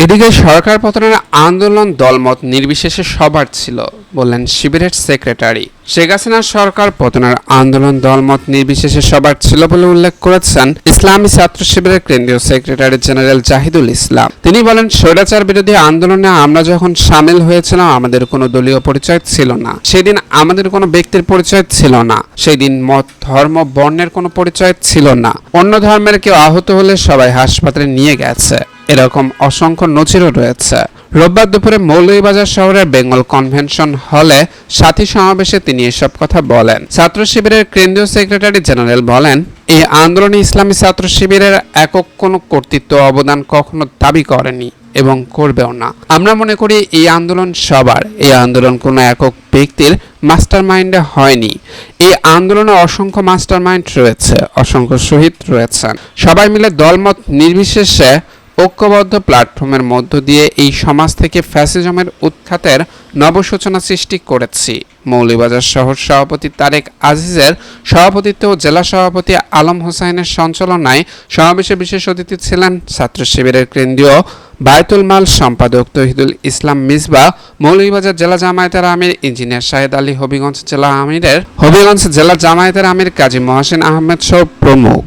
এদিকে সরকার পতনের আন্দোলন দলমত নির্বিশেষে সবার ছিল, বললেন শিবিরের সেক্রেটারি। শেখ হাসিনার সরকার পতনের আন্দোলন দলমত নির্বিশেষে সবার ছিল বলে উল্লেখ করেছেন ইসলামী ছাত্র শিবিরের কেন্দ্রীয় সেক্রেটারি জেনারেল জাহিদুল ইসলাম। তিনি বলেন, স্বৈরাচার বিরোধী আন্দোলনে আমরা যখন সামিল হয়েছিলাম আমাদের কোনো দলীয় পরিচয় ছিল না, সেদিন আমাদের কোনো ব্যক্তির পরিচয় ছিল না, সেদিন মত ধর্ম বর্ণের কোনো পরিচয় ছিল না। অন্য ধর্মের কেউ আহত হলে সবাই হাসপাতালে নিয়ে গেছে, এরকম অসংখ্য নজিরও রয়েছে। রোববার দুপুরে মৌলভীবাজার শহরের বেঙ্গল কনভেনশন হলে সাথী সমাবেশে তিনি এসব কথা বলেন। ছাত্র শিবিরের কেন্দ্রীয় সেক্রেটারি জেনারেল বলেন, এই আন্দোলনে ইসলামী ছাত্র শিবিরের একক কোনো কর্তৃত্ব অবদান কখনো দাবি করেনি এবং করবেও না। আমরা মনে করি এই আন্দোলন সবার, এই আন্দোলন কোনো একক ব্যক্তির মাস্টার মাইন্ডে হয়নি। এই আন্দোলনে অসংখ্য মাস্টার মাইন্ড রয়েছে, অসংখ্য শহীদ রয়েছেন। সবাই মিলে দলমত নির্বিশেষে ঐক্যবদ্ধ প্ল্যাটফর্মের মধ্য দিয়ে এই সমাজ থেকে ফ্যাসিজমের উৎখাতের নবসূচনা সৃষ্টি করেছি। মৌলভীবাজার শহর সভাপতি তারেক আজিজের সভাপতিত্বে ও জেলা সভাপতি আলম হোসাইনের সঞ্চালনায় সমাবেশে বিশেষ অতিথি ছিলেন ছাত্র শিবিরের কেন্দ্রীয় বায়তুল মাল সম্পাদক তহিদুল ইসলাম মিসবা, মৌলভীবাজার জেলা জামায়াতের আমির ইঞ্জিনিয়ার শাহেদ আলী, হবিগঞ্জ জেলা জামায়াতের আমির কাজী মহসিন আহমেদ সহ প্রমুখ।